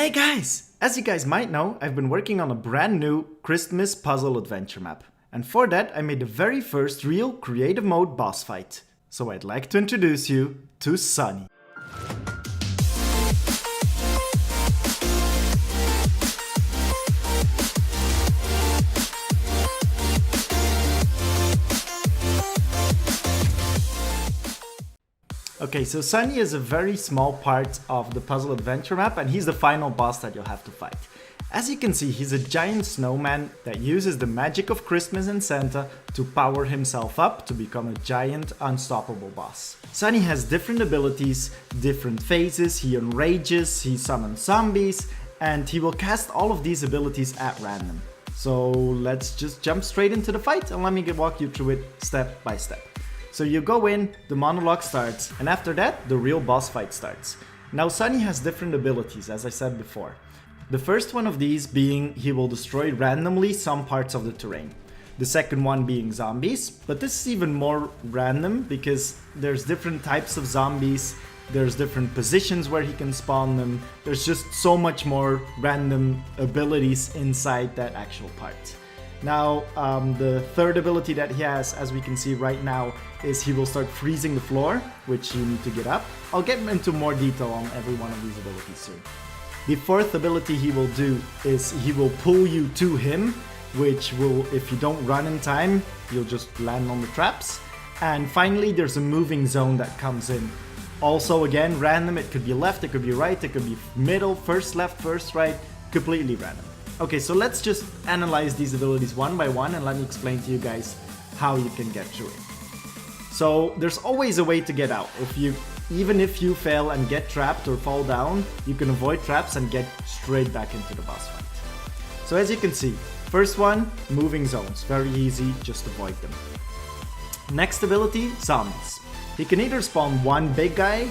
Hey guys! As you guys might know, I've been working on a brand new Christmas puzzle adventure map. And for that, I made the very first real creative mode boss fight. So I'd like to introduce you to Sunny. Okay, so Sunny is a very small part of the puzzle adventure map, and he's the final boss that you'll have to fight. As you can see, he's a giant snowman that uses the magic of Christmas and Santa to power himself up to become a giant, unstoppable boss. Sunny has different abilities, different phases, he enrages, he summons zombies, and he will cast all of these abilities at random. So let's just jump straight into the fight and let me walk you through it step by step. So you go in, the monologue starts, and after that, the real boss fight starts. Now Sunny has different abilities, as I said before. The first one of these being he will destroy randomly some parts of the terrain. The second one being zombies, but this is even more random because there's different types of zombies, there's different positions where he can spawn them, there's just so much more random abilities inside that actual part. Now, the third ability that he has, as we can see right now, is he will start freezing the floor, which you need to get up. I'll get into more detail on every one of these abilities soon. The fourth ability he will do is he will pull you to him, which will, if you don't run in time, you'll just land on the traps. And finally, there's a moving zone that comes in. Also, again, random. It could be left, it could be right, it could be middle, first left, first right, completely random. Okay, so let's just analyze these abilities one by one and let me explain to you guys how you can get through it. So there's always a way to get out. Even if you fail and get trapped or fall down, you can avoid traps and get straight back into the boss fight. So as you can see, first one, moving zones. Very easy, just avoid them. Next ability, zombies. He can either spawn one big guy,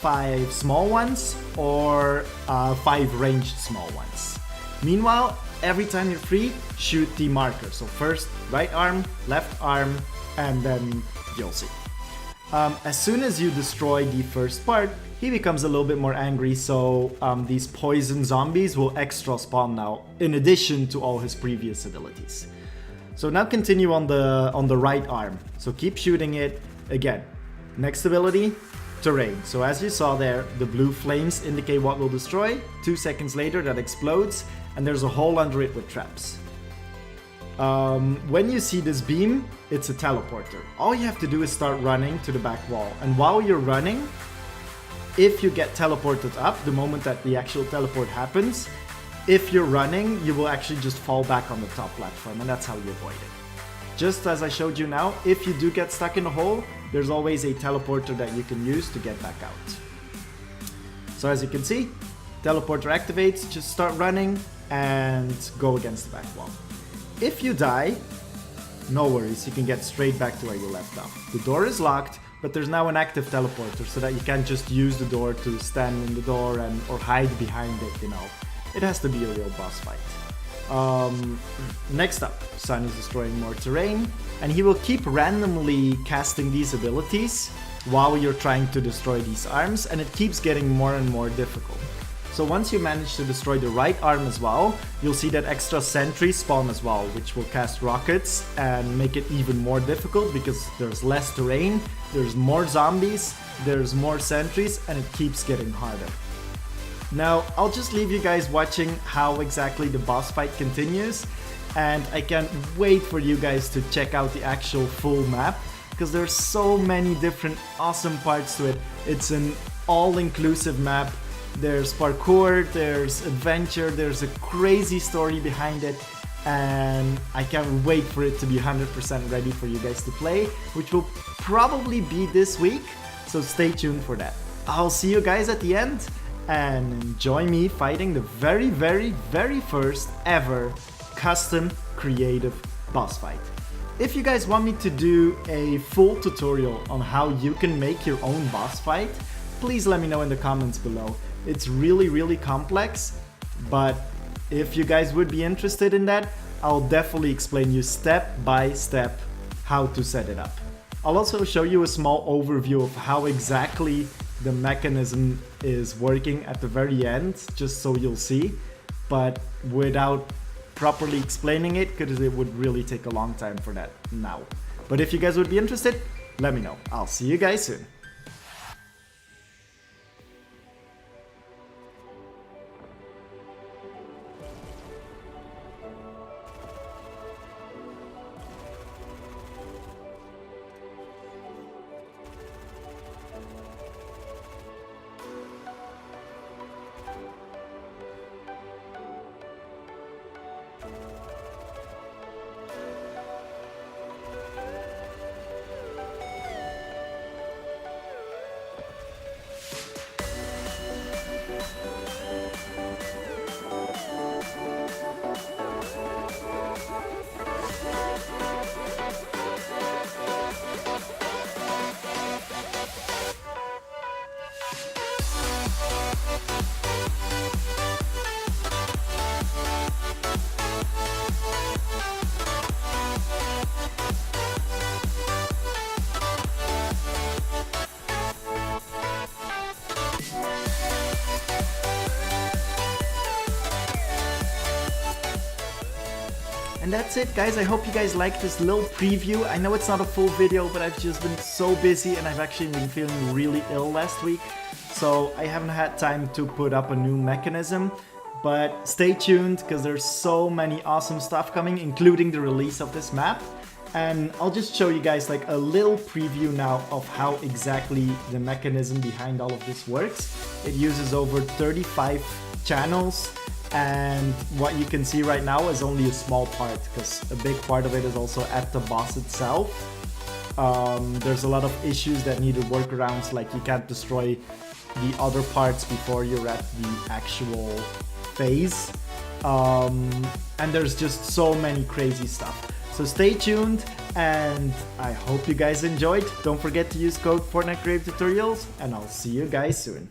5 small ones, or 5 ranged small ones. Meanwhile, every time you're free, shoot the marker. So first, right arm, left arm, and then you'll see. As soon as you destroy the first part, he becomes a little bit more angry, so these poison zombies will extra spawn now, in addition to all his previous abilities. So now continue on the right arm. So keep shooting it again. Next ability, terrain. So as you saw there, the blue flames indicate what will destroy. 2 seconds later, that explodes, and there's a hole under it with traps. When you see this beam, it's a teleporter. All you have to do is start running to the back wall. And while you're running, if you get teleported up, the moment that the actual teleport happens, if you're running, you will actually just fall back on the top platform, and that's how you avoid it. Just as I showed you now, if you do get stuck in a hole, there's always a teleporter that you can use to get back out. So as you can see, teleporter activates, just start running and go against the back wall. If you die, no worries, you can get straight back to where you left off. The door is locked, but there's now an active teleporter so that you can't just use the door to stand in the door or hide behind it, you know. It has to be a real boss fight. Next up, Sunny's destroying more terrain, and he will keep randomly casting these abilities while you're trying to destroy these arms, and it keeps getting more and more difficult. So once you manage to destroy the right arm as well, you'll see that extra sentries spawn as well, which will cast rockets and make it even more difficult because there's less terrain, there's more zombies, there's more sentries, and it keeps getting harder. Now, I'll just leave you guys watching how exactly the boss fight continues, and I can't wait for you guys to check out the actual full map, because there's so many different awesome parts to it. It's an all-inclusive map. There's parkour, there's adventure, there's a crazy story behind it, and I can't wait for it to be 100% ready for you guys to play, which will probably be this week, so stay tuned for that. I'll see you guys at the end, and enjoy me fighting the very first ever custom creative boss fight. If you guys want me to do a full tutorial on how you can make your own boss fight, please let me know in the comments below. It's really complex, but if you guys would be interested in that, I'll definitely explain you step by step how to set it up. I'll also show you a small overview of how exactly the mechanism is working at the very end, just so you'll see, but without properly explaining it, because it would really take a long time for that now. But if you guys would be interested, let me know. I'll see you guys soon. And that's it, guys. I hope you guys liked this little preview. I know it's not a full video, but I've just been so busy and I've actually been feeling really ill last week, so I haven't had time to put up a new mechanism. But stay tuned, because there's so many awesome stuff coming, including the release of this map. And I'll just show you guys like a little preview now of how exactly the mechanism behind all of this works. It uses over 35 channels, and what you can see right now is only a small part, because a big part of it is also at the boss itself. There's a lot of issues that needed workarounds, like you can't destroy the other parts before you're at the actual phase. And there's just so many crazy stuff. So stay tuned, and I hope you guys enjoyed. Don't forget to use code Fortnite Creative Tutorials, and I'll see you guys soon.